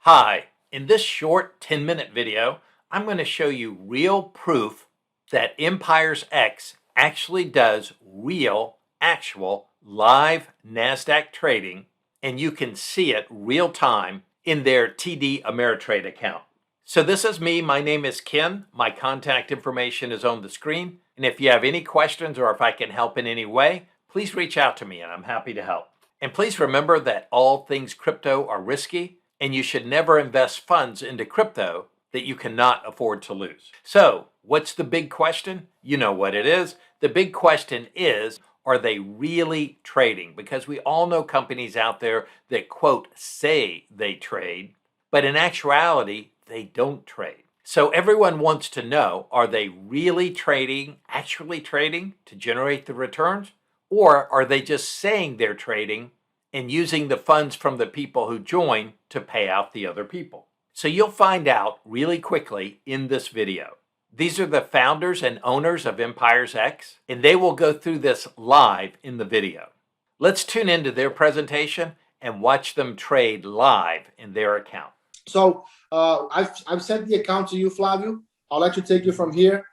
Hi, in this short 10-minute video, I'm going to show you real proof that EmpiresX actually does real, actual, live NASDAQ trading, and you can see it real time in their TD Ameritrade account. So this is me. My name is Ken. My contact information is on the screen. And if you have any questions or if I can help in any way, please reach out to me and I'm happy to help. And please remember that all things crypto are risky, and you should never invest funds into crypto that you cannot afford to lose. So, what's the big question? You know what it is. The big question is, are they really trading? Because we all know companies out there that, quote, say they trade, but in actuality, they don't trade. So everyone wants to know, are they really trading, actually trading to generate the returns? Or are they just saying they're trading and using the funds from the people who join to pay out the other people? So you'll find out really quickly in this video. These are the founders and owners of EmpiresX, and they will go through this live in the video. Let's tune into their presentation and watch them trade live in their account. So I've sent the account to you, Flavio. I'll let you take it from here.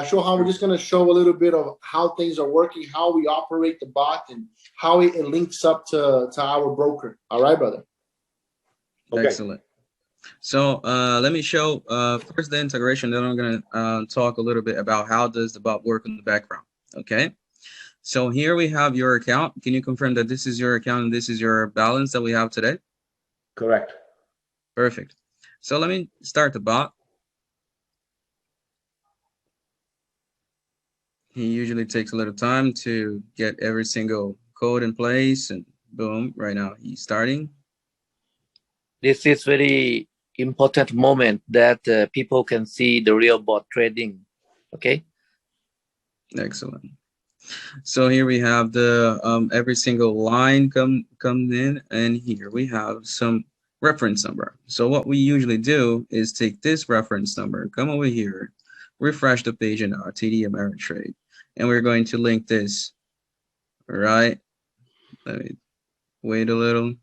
Show how we're just going to show a little bit of how things are working, how we operate the bot, and how it links up to our broker. All right, brother? Okay. Excellent. So let me show first the integration, then I'm going to talk a little bit about how does the bot work in the background. Okay. So here we have your account. Can you confirm that this is your account and this is your balance that we have today? Correct. Perfect. So let me start the bot. He usually takes a little time to get every single code in place, and boom, right now he's starting. This is very important moment that people can see the real bot trading. Okay. Excellent. So here we have the every single line come in, and here we have some reference number. So what we usually do is take this reference number, come over here, refresh the page in our TD Ameritrade, and we're going to link this. All right. Let me wait a little.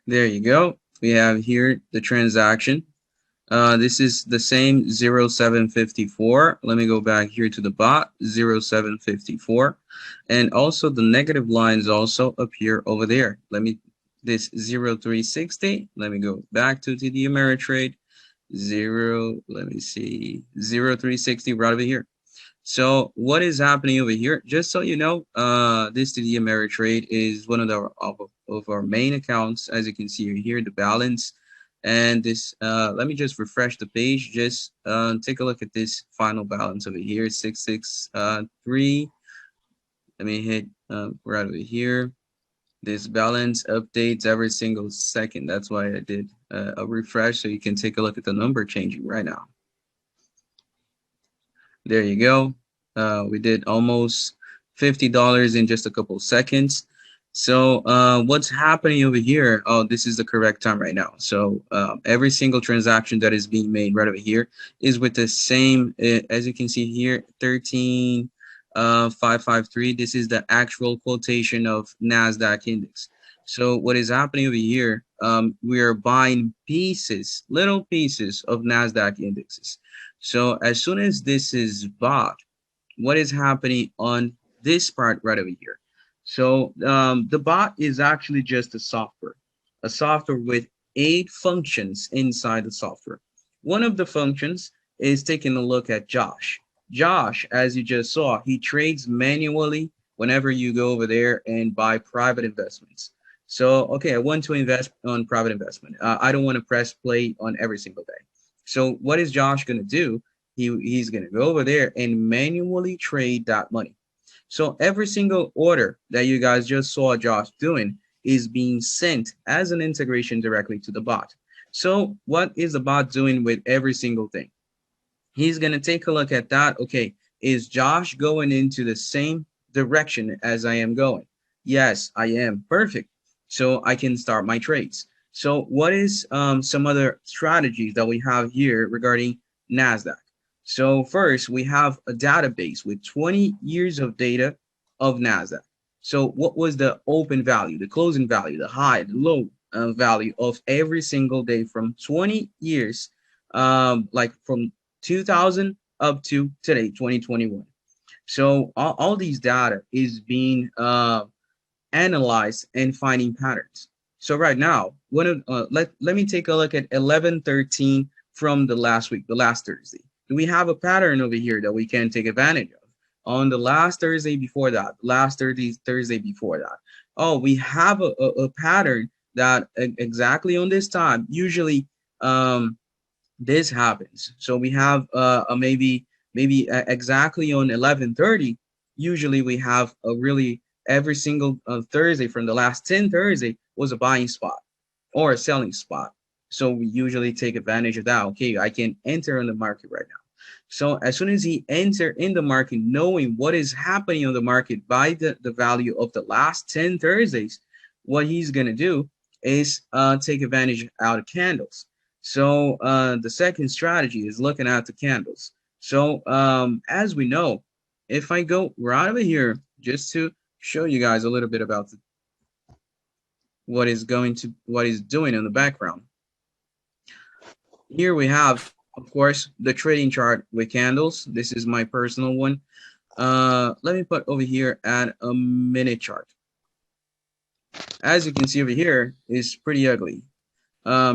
There you go. We have here the transaction. This is the same 0754. Let me go back here to the bot, 0754. And also the negative lines also appear over there. This 0360. Let me go back to TD Ameritrade. Let me see, 0360 right over here. So what is happening over here? Just so you know, this TD Ameritrade is one of our main accounts. As you can see here, the balance. And this, let me just refresh the page. Just take a look at this final balance over here, 663. Let me hit right over here. This balance updates every single second. That's why I did a refresh, so you can take a look at the number changing right now. There you go. We did almost $50 in just a couple seconds. So what's happening over here? Oh, this is the correct time right now. So every single transaction that is being made right over here is with the same, as you can see here, 13,553. This is the actual quotation of NASDAQ index. So what is happening over here? We are buying pieces, little pieces of NASDAQ indexes. So as soon as this is bought, what is happening on this part right over here? So the bot is actually just a software with 8 functions inside the software. One of the functions is taking a look at Josh. Josh, as you just saw, he trades manually whenever you go over there and buy private investments. So, okay, I want to invest on private investment. I don't want to press play on every single day. So what is Josh going to do? He's going to go over there and manually trade that money. So every single order that you guys just saw Josh doing is being sent as an integration directly to the bot. So what is the bot doing with every single thing? He's going to take a look at that. Okay, is Josh going into the same direction as I am going? Yes, I am. Perfect. So I can start my trades. So what is some other strategies that we have here regarding NASDAQ? So first, we have a database with 20 years of data of NASDAQ. So what was the open value, the closing value, the high, the low value of every single day from 20 years, like from 2000 up to today, 2021. So all these data is being analyzed and finding patterns. So right now, let me take a look at 11/13 from the last week, the last Thursday. Do we have a pattern over here that we can take advantage of? On the last Thursday before that, last Thursday before that. Oh, we have a pattern that exactly on this time, usually this happens. So we have maybe exactly on 11:30. Usually we have a really every single Thursday from the last 10 Thursday was a buying spot or a selling spot. So we usually take advantage of that. Okay, I can enter in the market right now. So as soon as he enter in the market, knowing what is happening on the market by the value of the last 10 Thursdays, what he's gonna do is take advantage out of candles. So the second strategy is looking at the candles. So as we know, if I go right over here, just to show you guys a little bit about what is doing in the background. Here we have, of course, the trading chart with candles. This is my personal one. Let me put over here at a minute chart. As you can see over here, it's pretty ugly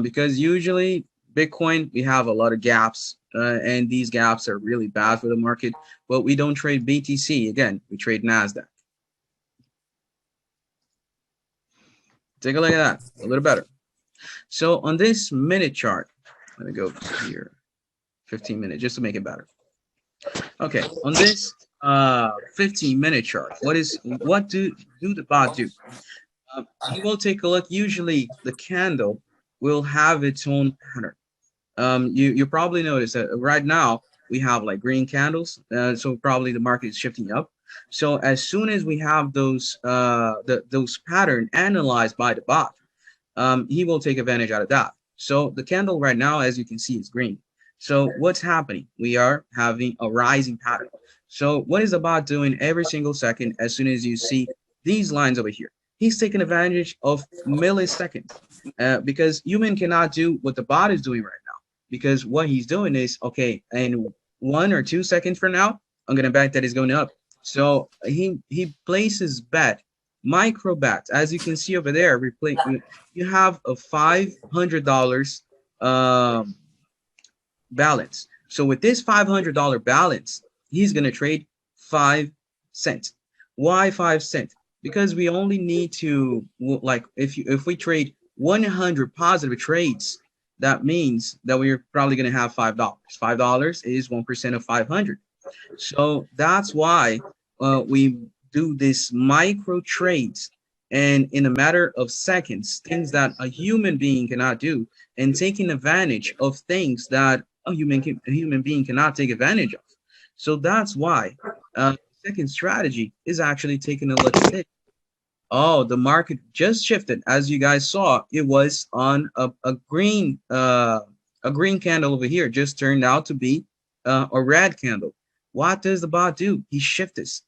because usually Bitcoin, we have a lot of gaps, and these gaps are really bad for the market, but we don't trade BTC. Again, we trade NASDAQ. Take a look at that, a little better. So on this minute chart, let me go here, 15 minutes, just to make it better. Okay, on this 15-minute chart, what do the bot do? You will take a look. Usually the candle will have its own pattern. You probably notice that right now we have like green candles, so probably the market is shifting up. So as soon as we have those pattern analyzed by the bot, he will take advantage out of that. So the candle right now, as you can see, is green. So what's happening? We are having a rising pattern. So what is the bot doing every single second? As soon as you see these lines over here, he's taking advantage of milliseconds, because human cannot do what the bot is doing right now. Because what he's doing is, okay, in 1 or 2 seconds from now, I'm gonna bet that it's going up. So he places bet, micro bets. As you can see over there, you have a $500 balance. So with this $500 balance, he's gonna trade 5 cents. Why 5 cents? Because we only need to, like, if we trade 100 positive trades, that means that we're probably going to have $5. $5 is 1% of 500. So that's why we do this micro trades, and in a matter of seconds, things that a human being cannot do, and taking advantage of things that a human being cannot take advantage of. So that's why the second strategy is actually taking a look at it. Oh, the market just shifted. As you guys saw, it was on a green candle over here, just turned out to be a red candle. What does the bot do? He shifts.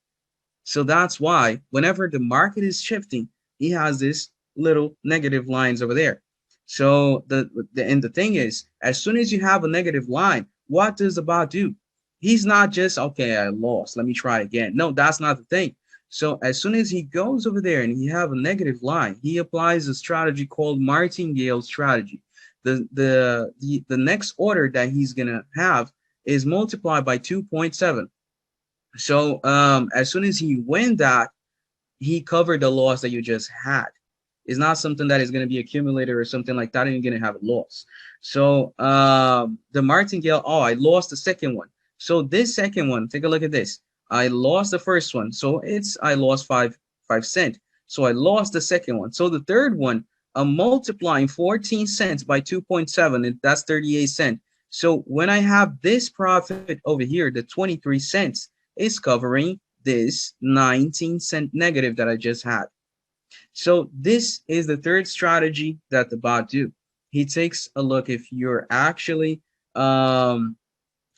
So that's why whenever the market is shifting, he has this little negative lines over there. So the thing is, as soon as you have a negative line, what does the bot do? He's not just, okay, I lost, let me try again. No, that's not the thing. So as soon as he goes over there and he have a negative line, he applies a strategy called martingale strategy. The next order that he's gonna have is multiplied by 2.7. So as soon as he win that, he covered the loss that you just had. It's not something that is going to be accumulated or something like that, and you're going to have a loss. So the martingale, oh, I lost the second one. So this second one, take a look at this. I lost the first one, so I lost 5 cents. So I lost the second one. So the third one, I'm multiplying 14 cents by 2.7, and that's 38 cents. So when I have this profit over here, the 23 cents is covering this 19-cent negative that I just had. So this is the third strategy that the bot do. He takes a look if you're actually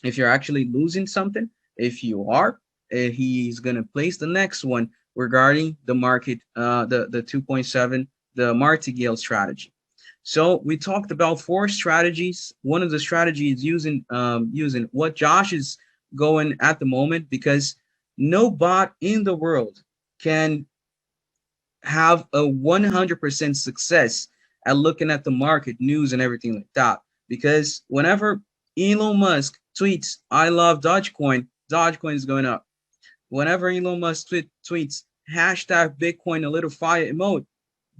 if you're actually losing something. If you are, he's going to place the next one regarding the market, the 2.7, the martingale strategy. So we talked about 4 strategies. One of the strategies using what Josh is going at the moment, because no bot in the world can have a 100% success at looking at the market news and everything like that. Because whenever Elon Musk tweets, "I love Dogecoin," Dogecoin is going up. Whenever Elon Musk tweets hashtag Bitcoin a little fire emote,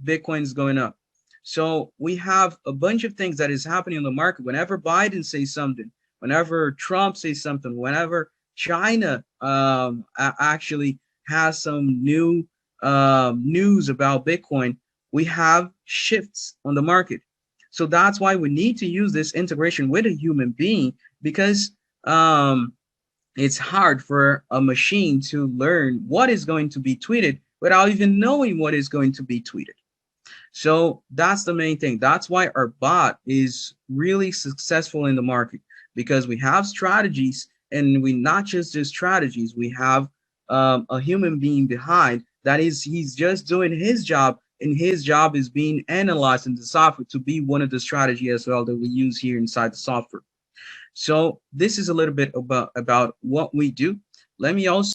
Bitcoin is going up. So we have a bunch of things that is happening in the market. Whenever Biden says something, whenever Trump says something, whenever China actually has some new news about Bitcoin, we have shifts on the market. So that's why we need to use this integration with a human being, because it's hard for a machine to learn what is going to be tweeted without even knowing what is going to be tweeted. So that's the main thing. That's why our bot is really successful in the market, because we have strategies, and we not just do strategies, we have a human being behind that is, he's just doing his job, and his job is being analyzed in the software to be one of the strategy as well that we use here inside the software. So this is a little bit about what we do. Let me also